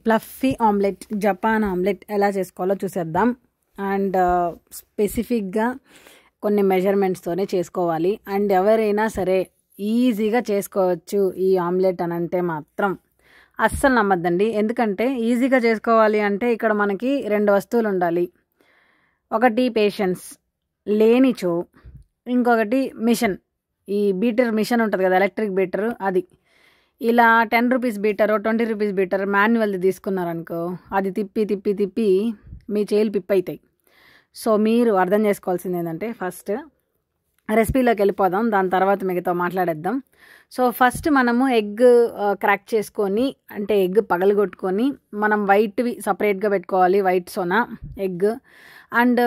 Fluffy omelette, Japan omelette ఎలా చేసుకోవాలో చూసేద్దాం. అండ్ స్పెసిఫిక్గా కొన్ని మెజర్మెంట్స్తోనే చేసుకోవాలి. అండ్ ఎవరైనా సరే ఈజీగా చేసుకోవచ్చు ఈ ఆమ్లెట్ అని అంటే మాత్రం అస్సలు నమ్మద్దండి. ఎందుకంటే ఈజీగా చేసుకోవాలి అంటే ఇక్కడ మనకి 2 వస్తువులు ఉండాలి. ఒకటి పేషెన్స్, లేనిచో ఇంకొకటి మిషన్. ఈ బీటర్ మిషన్ ఉంటుంది కదా, ఎలక్ట్రిక్ బీటర్, అది ఇలా 10 రూపీస్ బీటర్ 20 రూపీస్ బీటర్ మాన్యువల్ది తీసుకున్నారనుకో, అది తిప్పి తిప్పి తిప్పి మీ చేతులు పిప్పైతాయి. సో మీరు అర్థం చేసుకోవాల్సింది ఏంటంటే, ఫస్ట్ రెసిపీలోకి వెళ్ళిపోదాం, దాని తర్వాత మిగతా మాట్లాడేద్దాం. సో ఫస్ట్ మనము ఎగ్ క్రాక్ చేసుకొని, అంటే ఎగ్ పగలగొట్టుకొని మనం వైట్వి సపరేట్గా పెట్టుకోవాలి. వైట్ సోనా ఎగ్ అండ్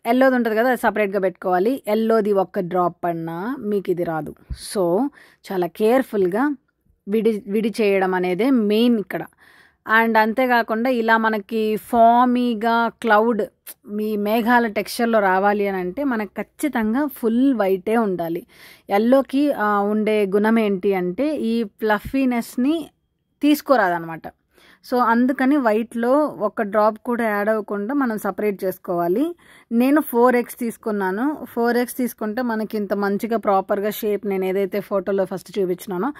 ఎల్లోది ఉంటుంది కదా, అది సపరేట్గా పెట్టుకోవాలి. ఎల్లోది ఒక్క డ్రాప్ అన్నా మీకు ఇది రాదు. సో చాలా కేర్ఫుల్గా విడి చేయడం అనేదే మెయిన్ ఇక్కడ. అండ్ అంతేకాకుండా ఇలా మనకి ఫామీగా క్లౌడ్, మీ మేఘాల టెక్స్చర్లో రావాలి అని అంటే మనకు ఖచ్చితంగా ఫుల్ వైటే ఉండాలి. ఎల్లోకి ఉండే గుణం ఏంటి అంటే ఈ ఫ్లఫీనెస్ని తీసుకోరాదనమాట. సో అందుకని వైట్లో ఒక డ్రాప్ కూడా యాడ్ అవ్వకుండా మనం సపరేట్ చేసుకోవాలి. నేను 4 eggs తీసుకున్నాను. 4 eggs తీసుకుంటే మనకి ఇంత మంచిగా ప్రాపర్గా షేప్, నేను ఏదైతే ఫోటోలో ఫస్ట్ చూపించినానో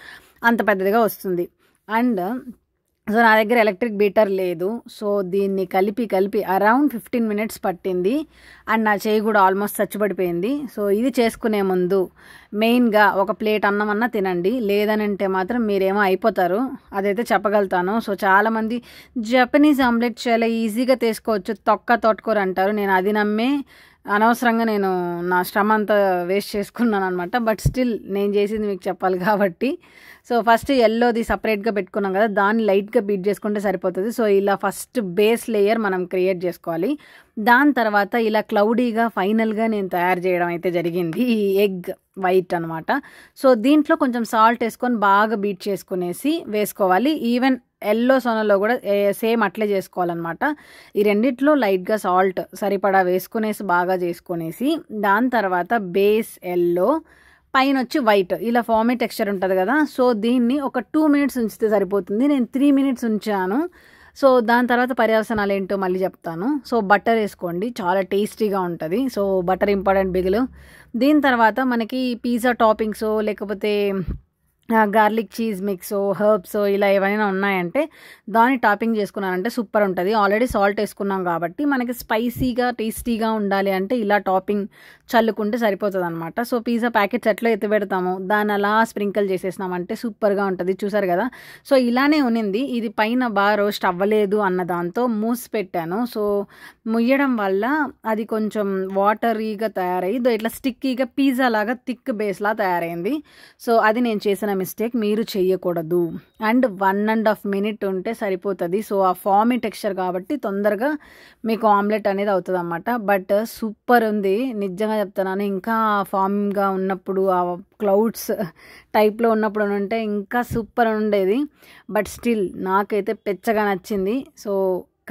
అంత పెద్దదిగా వస్తుంది. అండ్ సో నా దగ్గర ఎలక్ట్రిక్ బీటర్ లేదు. సో దీన్ని కలిపి అరౌండ్ 15 minutes పట్టింది. అండ్ నా చేయి కూడా ఆల్మోస్ట్ చచ్చిపడిపోయింది. సో ఇది చేసుకునే ముందు మెయిన్గా ఒక ప్లేట్ అన్నం అన్నా తినండి. లేదనంటే మాత్రం మీరేమో అయిపోతారు, అదైతే చెప్పగలుగుతాను. సో చాలామంది జపనీస్ ఆమ్లెట్ చాలా ఈజీగా తీసుకోవచ్చు, తొక్కరు అంటారు. నేను అది నమ్మే అనవసరంగా నేను నా శ్రమ అంతా వేస్ట్ చేసుకున్నాను అనమాట. బట్ స్టిల్ నేను చేసింది మీకు చెప్పాలి కాబట్టి. సో ఫస్ట్ ఎల్లోది సపరేట్గా పెట్టుకున్నాం కదా, దాన్ని లైట్గా బీట్ చేసుకుంటే సరిపోతుంది. సో ఇలా ఫస్ట్ బేస్ లేయర్ మనం క్రియేట్ చేసుకోవాలి. దాని తర్వాత ఇలా క్లౌడీగా ఫైనల్గా నేను తయారు చేయడం అయితే జరిగింది ఈ ఎగ్ వైట్ అనమాట. సో దీంట్లో కొంచెం సాల్ట్ వేసుకొని బాగా బీట్ చేసుకునేసి వేసుకోవాలి. ఈవెన్ ఎల్లో సోనాలో కూడా సేమ్ అట్లే చేసుకోవాలన్నమాట. ఈ రెండిట్లో లైట్గా సాల్ట్ సరిపడా వేసుకునేసి బాగా చేసుకునేసి, దాని తర్వాత బేస్ ఎల్లో, పైన వచ్చి వైట్, ఇలా ఫామీ టెక్స్చర్ ఉంటుంది కదా. సో దీన్ని ఒక 2 minutes ఉంచితే సరిపోతుంది. నేను 3 minutes ఉంచాను. సో దాని తర్వాత పర్యవసనాలు ఏంటో మళ్ళీ చెప్తాను. సో బటర్ వేసుకోండి, చాలా టేస్టీగా ఉంటుంది. సో బటర్ ఇంపార్టెంట్ బిగులు. దీని తర్వాత మనకి పిజ్జా టాపింగ్స్ లేకపోతే గార్లిక్ చీజ్ మిక్స్, హర్బ్స్ ఇలా ఏవైనా ఉన్నాయంటే దాన్ని టాపింగ్ చేసుకున్నానంటే సూపర్ ఉంటుంది. ఆల్రెడీ సాల్ట్ వేసుకున్నాం కాబట్టి మనకి స్పైసీగా టేస్టీగా ఉండాలి అంటే ఇలా టాపింగ్ చల్లుకుంటే సరిపోతుంది అనమాట. సో పిజ్జా ప్యాకెట్స్ ఎట్లా ఎత్తి పెడతామో దాన్ని అలా స్ప్రింకిల్ చేసేసినామంటే సూపర్గా ఉంటుంది. చూసారు కదా. సో ఇలానే ఉన్నింది. ఇది పైన బాగా రోస్ట్ అవ్వలేదు అన్న దాంతో మూసి పెట్టాను. సో ముయ్యడం వల్ల అది కొంచెం వాటరీగా తయారయ్యి ఇట్లా స్టిక్కీగా పిజ్జా లాగా థిక్ బేస్లా తయారైంది. సో అది నేను చేసిన మిస్టేక్, మీరు చెయ్యకూడదు. అండ్ 1.5 minutes ఉంటే సరిపోతుంది. సో ఆ ఫామీ టెక్స్చర్ కాబట్టి తొందరగా మీకు ఆమ్లెట్ అనేది అవుతుంది అన్నమాట. బట్ సూపర్ ఉంది, నిజంగా చెప్తున్నాను. ఇంకా ఫామ్గా ఉన్నప్పుడు, ఆ క్లౌడ్స్ టైప్లో ఉన్నప్పుడు ఉంటే ఇంకా సూపర్ ఉండేది. బట్ స్టిల్ నాకైతే పెచ్చగా నచ్చింది. సో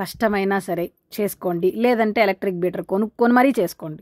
కష్టమైనా సరే చేసుకోండి, లేదంటే ఎలక్ట్రిక్ బీటర్ కొనుక్కొని మరీ చేసుకోండి.